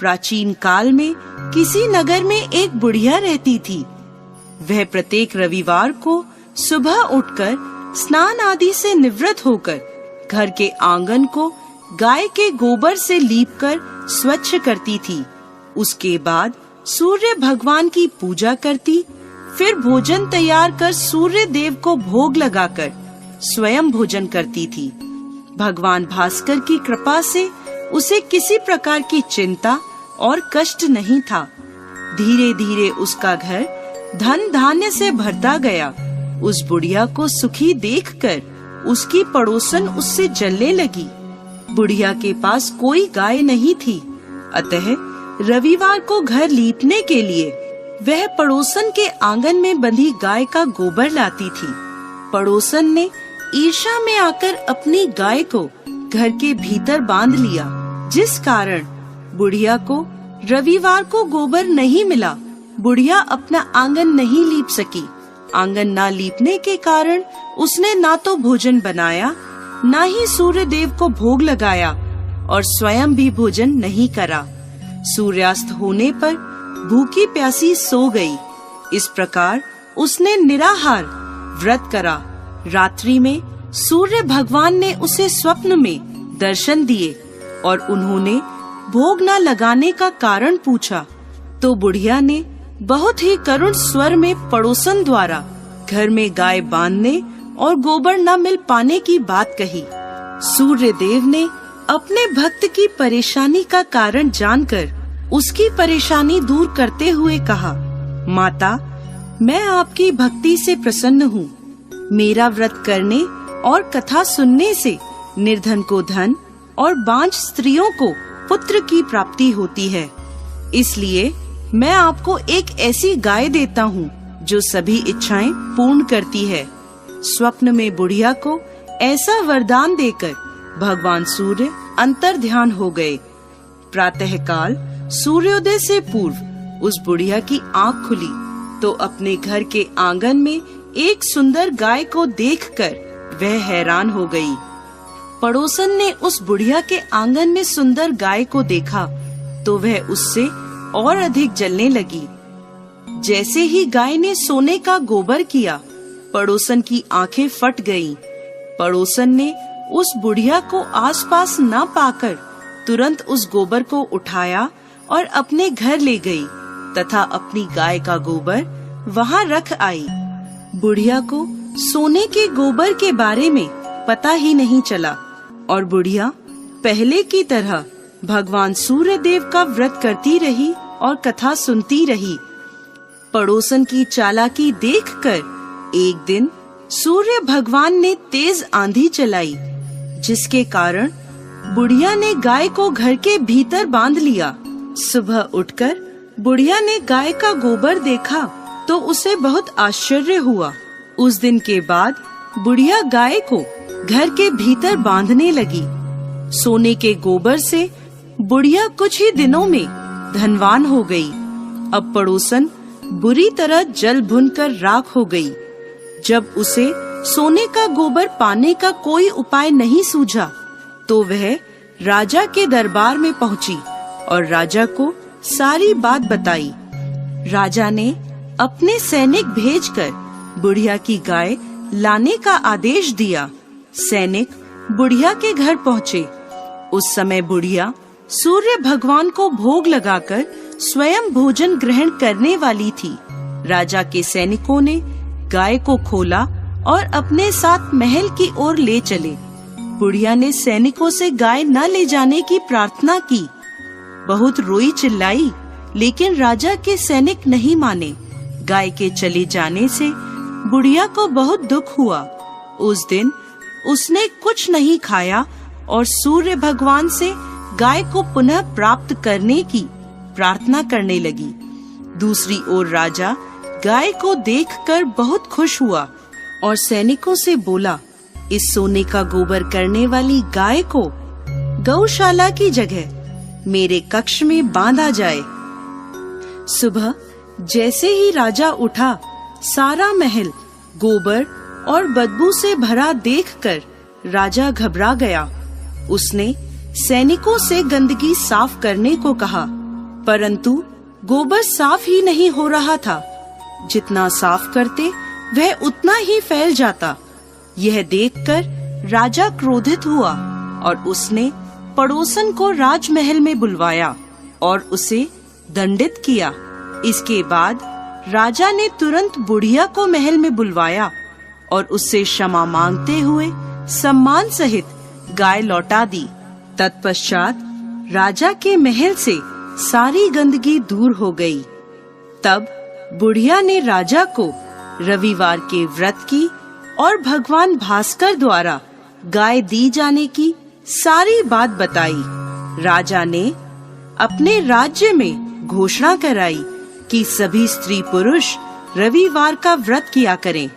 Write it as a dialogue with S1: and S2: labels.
S1: प्राचीन काल में किसी नगर में एक बुढ़िया रहती थी। वह प्रत्येक रविवार को सुबह उठकर स्नान आदि से निवृत्त होकर घर के आंगन को गाय के गोबर से लीपकर स्वच्छ करती थी। उसके बाद सूर्य भगवान की पूजा करती, फिर भोजन तैयार कर सूर्य देव को भोग लगाकर स्वयं भोजन करती थी। भगवान भास्कर की कृपा से उसे किसी प्रकार की चिंता और कष्ट नहीं था। धीरे धीरे उसका घर धन धान्य से भरता गया। उस बुढ़िया को सुखी देखकर उसकी पड़ोसन उससे जलने लगी। बुढ़िया के पास कोई गाय नहीं थी, अतः रविवार को घर लीपने के लिए वह पड़ोसन के आंगन में बंधी गाय का गोबर लाती थी। पड़ोसन ने ईर्ष्या में आकर अपनी गाय को घर के भीतर बांध लिया, जिस कारण बुढ़िया को रविवार को गोबर नहीं मिला। बुढ़िया अपना आंगन नहीं लीप सकी। आंगन ना लीपने के कारण उसने ना तो भोजन बनाया, ना ही सूर्य देव को भोग लगाया और स्वयं भी भोजन नहीं करा। सूर्यास्त होने पर भूखी प्यासी सो गई। इस प्रकार उसने निराहार व्रत करा। रात्रि में सूर्य भगवान ने उसे स्वप्न में दर्शन दिए और उन्होंने भोग न लगाने का कारण पूछा, तो बुढ़िया ने बहुत ही करुण स्वर में पड़ोसन द्वारा घर में गाय बांधने और गोबर न मिल पाने की बात कही। सूर्य देव ने अपने भक्त की परेशानी का कारण जानकर उसकी परेशानी दूर करते हुए कहा, माता, मैं आपकी भक्ति से प्रसन्न हूँ। मेरा व्रत करने और कथा सुनने से निर्धन को धन और बांझ स्त्रियों को पुत्र की प्राप्ति होती है। इसलिए मैं आपको एक ऐसी गाय देता हूँ जो सभी इच्छाएं पूर्ण करती है। स्वप्न में बुढ़िया को ऐसा वरदान देकर भगवान सूर्य अंतर ध्यान हो गए। प्रातः काल सूर्योदय से पूर्व उस बुढ़िया की आँख खुली तो अपने घर के आंगन में एक सुंदर गाय को देखकर वह हैरान हो गई। पड़ोसन ने उस बुढ़िया के आंगन में सुंदर गाय को देखा तो वह उससे और अधिक जलने लगी। जैसे ही गाय ने सोने का गोबर किया, पड़ोसन की आंखें फट गईं। पड़ोसन ने उस बुढ़िया को आसपास न पाकर तुरंत उस गोबर को उठाया और अपने घर ले गई तथा अपनी गाय का गोबर वहां रख आई। बुढ़िया को सोने के गोबर के बारे में पता ही नहीं चला और बुढ़िया पहले की तरह भगवान सूर्य देव का व्रत करती रही और कथा सुनती रही। पड़ोसन की चालाकी देखकर एक दिन सूर्य भगवान ने तेज आंधी चलाई, जिसके कारण बुढ़िया ने गाय को घर के भीतर बांध लिया। सुबह उठकर बुढ़िया ने गाय का गोबर देखा तो उसे बहुत आश्चर्य हुआ। उस दिन के बाद बुढ़िया गाय को घर के भीतर बांधने लगी। सोने के गोबर से बुढ़िया कुछ ही दिनों में धनवान हो गई। अब पड़ोसन बुरी तरह जल भुन कर राख हो गई। जब उसे सोने का गोबर पाने का कोई उपाय नहीं सूझा तो वह राजा के दरबार में पहुंची और राजा को सारी बात बताई। राजा ने अपने सैनिक भेजकर बुढ़िया की गाय लाने का आदेश दिया। सैनिक बुढ़िया के घर पहुँचे। उस समय बुढ़िया सूर्य भगवान को भोग लगाकर स्वयं भोजन ग्रहण करने वाली थी। राजा के सैनिकों ने गाय को खोला और अपने साथ महल की ओर ले चले। बुढ़िया ने सैनिकों से गाय न ले जाने की प्रार्थना की। बहुत रोई चिल्लाई, लेकिन राजा के सैनिक नहीं माने। गाय के चले जाने से बुढ़िया को बहुत दुख हुआ। उस दिन उसने कुछ नहीं खाया और सूर्य भगवान से गाय को पुनः प्राप्त करने की प्रार्थना करने लगी। दूसरी ओर राजा गाय को देखकर बहुत खुश हुआ और सैनिकों से बोला, इस सोने का गोबर करने वाली गाय को गौशाला की जगह मेरे कक्ष में बांधा जाए। सुबह जैसे ही राजा उठा, सारा महल गोबर और बदबू से भरा देखकर राजा घबरा गया। उसने सैनिकों से गंदगी साफ करने को कहा परंतु गोबर साफ ही नहीं हो रहा था। जितना साफ करते वह उतना ही फैल जाता। यह देखकर राजा क्रोधित हुआ और उसने पड़ोसन को राजमहल में बुलवाया और उसे दंडित किया। इसके बाद राजा ने तुरंत बुढ़िया को महल में बुलवाया और उससे क्षमा मांगते हुए सम्मान सहित गाय लौटा दी। तत्पश्चात राजा के महल से सारी गंदगी दूर हो गई। तब बुढ़िया ने राजा को रविवार के व्रत की और भगवान भास्कर द्वारा गाय दी जाने की सारी बात बताई। राजा ने अपने राज्य में घोषणा कराई कि सभी स्त्री पुरुष रविवार का व्रत किया करें।